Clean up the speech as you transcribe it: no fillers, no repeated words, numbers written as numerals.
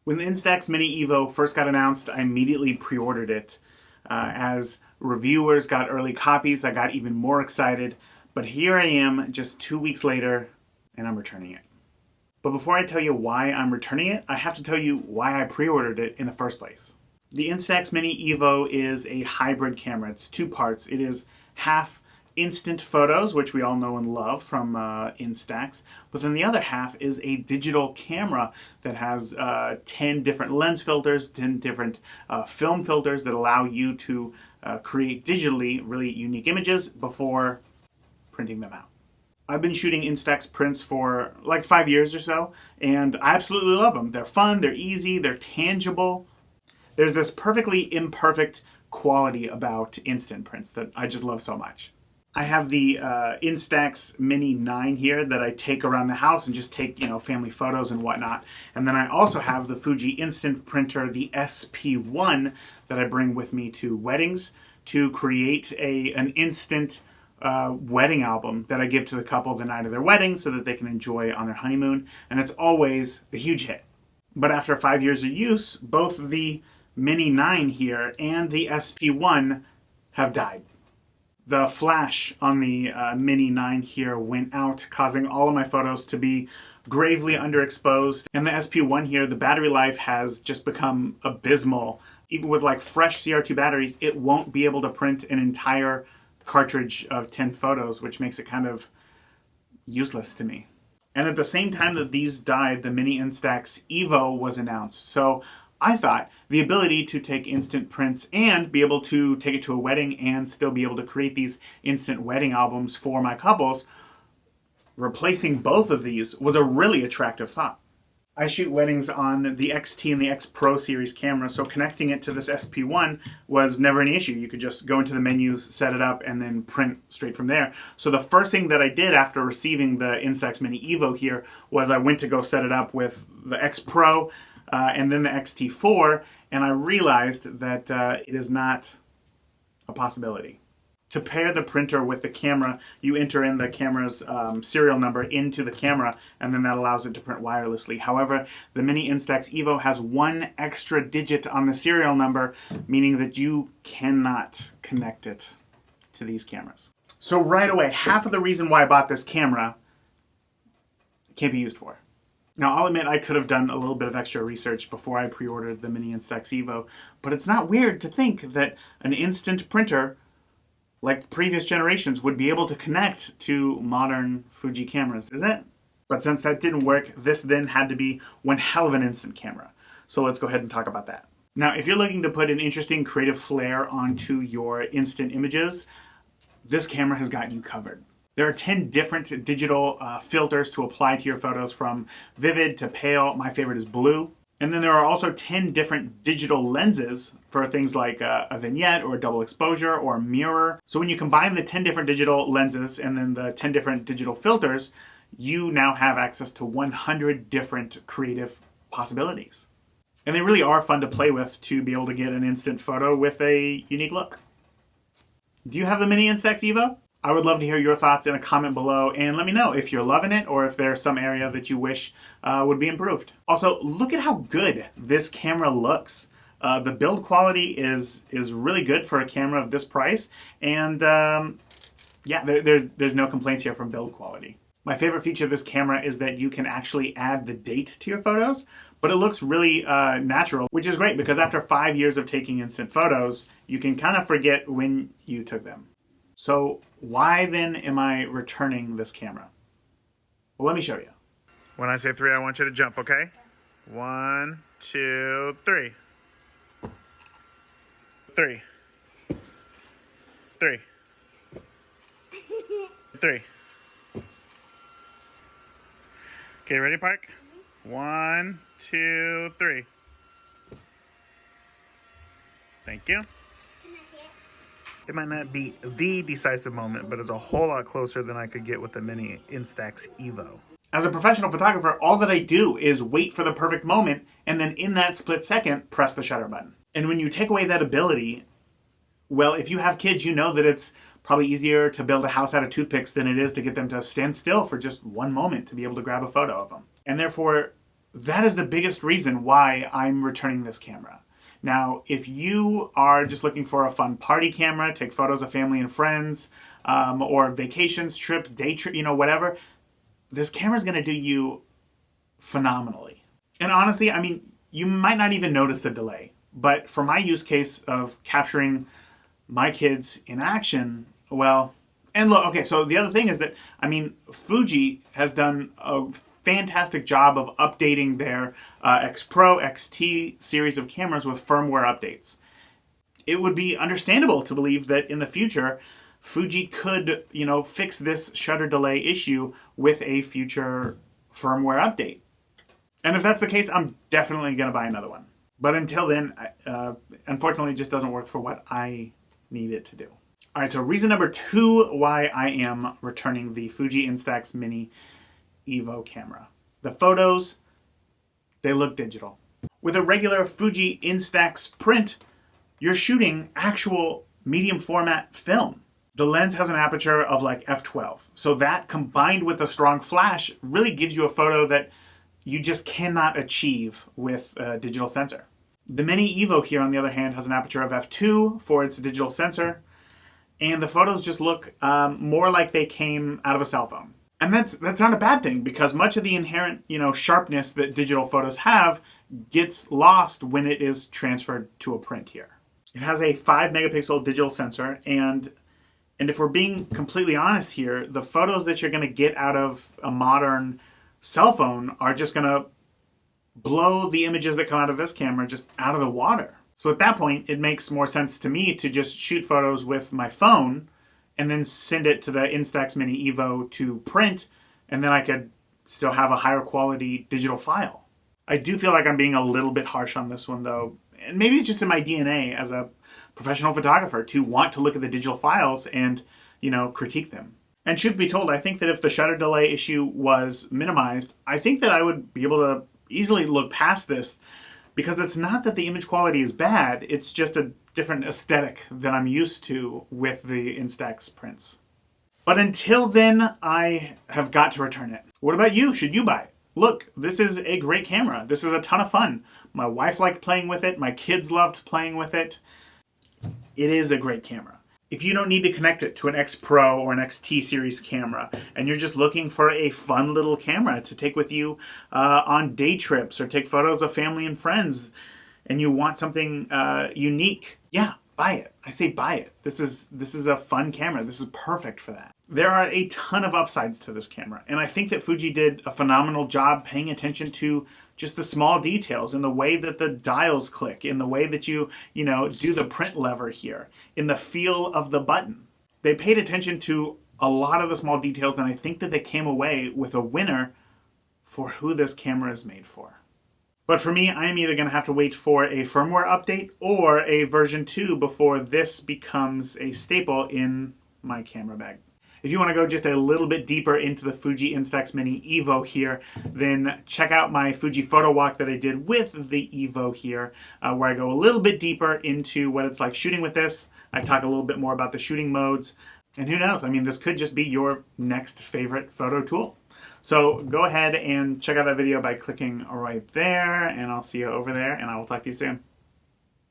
When the Instax Mini Evo first got announced, I immediately pre-ordered it. As reviewers got early copies, I got even more excited. But here I am just 2 weeks later, and I'm returning it. But before I tell you why I'm returning it, I have to tell you why I pre-ordered it in the first place. The Instax Mini Evo is a hybrid camera. It's two parts. It is half instant photos, which we all know and love from Instax, but then the other half is a digital camera that has 10 different lens filters, 10 different film filters that allow you to create digitally really unique images before printing them out. I've been shooting Instax prints for like 5 years or so, and I absolutely love them. They're fun, they're easy, they're tangible. There's this perfectly imperfect quality about instant prints that I just love so much. I have the Instax Mini 9 here that I take around the house and just take, family photos and whatnot. And then I also have the Fuji Instant Printer, the SP1, that I bring with me to weddings to create an instant wedding album that I give to the couple the night of their wedding so that they can enjoy on their honeymoon. And it's always a huge hit. But after 5 years of use, both the Mini 9 here and the SP1 have died. The flash on the Mini 9 here went out, causing all of my photos to be gravely underexposed. And the SP1 here, the battery life has just become abysmal. Even with like fresh CR2 batteries, it won't be able to print an entire cartridge of 10 photos, which makes it kind of useless to me. And at the same time that these died, the Mini Instax Evo was announced. So I thought the ability to take instant prints and be able to take it to a wedding and still be able to create these instant wedding albums for my couples, replacing both of these was a really attractive thought. I shoot weddings on the XT and the X Pro series camera, so connecting it to this SP1 was never an issue. You could just go into the menus, set it up, and then print straight from there. So the first thing that I did after receiving the Instax Mini Evo here was I went to go set it up with the X Pro and then the XT4, and I realized that it is not a possibility. To pair the printer with the camera, you enter in the camera's serial number into the camera, and then that allows it to print wirelessly. However, the Mini Instax Evo has one extra digit on the serial number, meaning that you cannot connect it to these cameras. So right away, half of the reason why I bought this camera can't be used for. Now, I'll admit I could have done a little bit of extra research before I pre-ordered the Mini Instax Evo, but it's not weird to think that an instant printer, like previous generations, would be able to connect to modern Fuji cameras, is it? But since that didn't work, this then had to be one hell of an instant camera. So let's go ahead and talk about that. Now, if you're looking to put an interesting creative flair onto your instant images, this camera has got you covered. There are 10 different digital filters to apply to your photos, from vivid to pale. My favorite is blue. And then there are also 10 different digital lenses for things like a vignette or a double exposure or a mirror. So when you combine the 10 different digital lenses and then the 10 different digital filters, you now have access to 100 different creative possibilities. And they really are fun to play with to be able to get an instant photo with a unique look. Do you have the Mini Instax Evo? I would love to hear your thoughts in a comment below, and let me know if you're loving it or if there's some area that you wish would be improved. Also, look at how good this camera looks. The build quality is really good for a camera of this price, and there's no complaints here from build quality. My favorite feature of this camera is that you can actually add the date to your photos, but it looks really natural, which is great because after 5 years of taking instant photos, you can kind of forget when you took them. So why then am I returning this camera? Well, let me show you. When I say 3, I want you to jump, okay? 1, 2, 3. 3. 3. 3. Okay, ready, Park? 1, 2, 3. Thank you. It might not be the decisive moment, but it's a whole lot closer than I could get with the Mini Instax Evo. As a professional photographer, all that I do is wait for the perfect moment, and then in that split second, press the shutter button. And when you take away that ability, well, if you have kids, you know that it's probably easier to build a house out of toothpicks than it is to get them to stand still for just one moment to be able to grab a photo of them. And therefore, that is the biggest reason why I'm returning this camera. Now, if you are just looking for a fun party camera, take photos of family and friends, or vacations, trip, day trip, whatever, this camera's going to do you phenomenally. And honestly, I mean, you might not even notice the delay. But for my use case of capturing my kids in action, well, and look, okay, so the other thing is that, I mean, Fuji has done a fantastic job of updating their X Pro, XT series of cameras with firmware updates. It would be understandable to believe that in the future, Fuji could, fix this shutter delay issue with a future firmware update. And if that's the case, I'm definitely going to buy another one. But until then, unfortunately, it just doesn't work for what I need it to do. All right, so reason number 2 why I am returning the Fuji Instax Mini Evo camera. The photos, they look digital. With a regular Fuji Instax print, you're shooting actual medium format film. The lens has an aperture of like f12. So that combined with a strong flash really gives you a photo that you just cannot achieve with a digital sensor. The Mini Evo here, on the other hand, has an aperture of f2 for its digital sensor, and the photos just look more like they came out of a cell phone. And that's not a bad thing, because much of the inherent, sharpness that digital photos have gets lost when it is transferred to a print here. It has a 5 megapixel digital sensor, and if we're being completely honest here, the photos that you're going to get out of a modern cell phone are just going to blow the images that come out of this camera just out of the water. So at that point, it makes more sense to me to just shoot photos with my phone and then send it to the Instax Mini Evo to print, and then I could still have a higher quality digital file. I do feel like I'm being a little bit harsh on this one though, and maybe it's just in my DNA as a professional photographer to want to look at the digital files and, critique them. And truth be told, I think that if the shutter delay issue was minimized, I think that I would be able to easily look past this, because it's not that the image quality is bad, it's just a different aesthetic than I'm used to with the Instax prints. But until then, I have got to return it. What about you? Should you buy it? Look, this is a great camera. This is a ton of fun. My wife liked playing with it. My kids loved playing with it. It is a great camera. If you don't need to connect it to an X Pro or an XT series camera, and you're just looking for a fun little camera to take with you on day trips or take photos of family and friends, and you want something unique, yeah, buy it. I say buy it. This is a fun camera. This is perfect for that. There are a ton of upsides to this camera, and I think that Fuji did a phenomenal job paying attention to just the small details in the way that the dials click, in the way that you do the print lever here, in the feel of the button. They paid attention to a lot of the small details, and I think that they came away with a winner for who this camera is made for. But for me, I am either going to have to wait for a firmware update or a version 2 before this becomes a staple in my camera bag. If you want to go just a little bit deeper into the Fuji Instax Mini Evo here, then check out my Fuji photo walk that I did with the Evo here, where I go a little bit deeper into what it's like shooting with this. I talk a little bit more about the shooting modes, and who knows, I mean, this could just be your next favorite photo tool. So go ahead and check out that video by clicking right there, and I'll see you over there, and I will talk to you soon.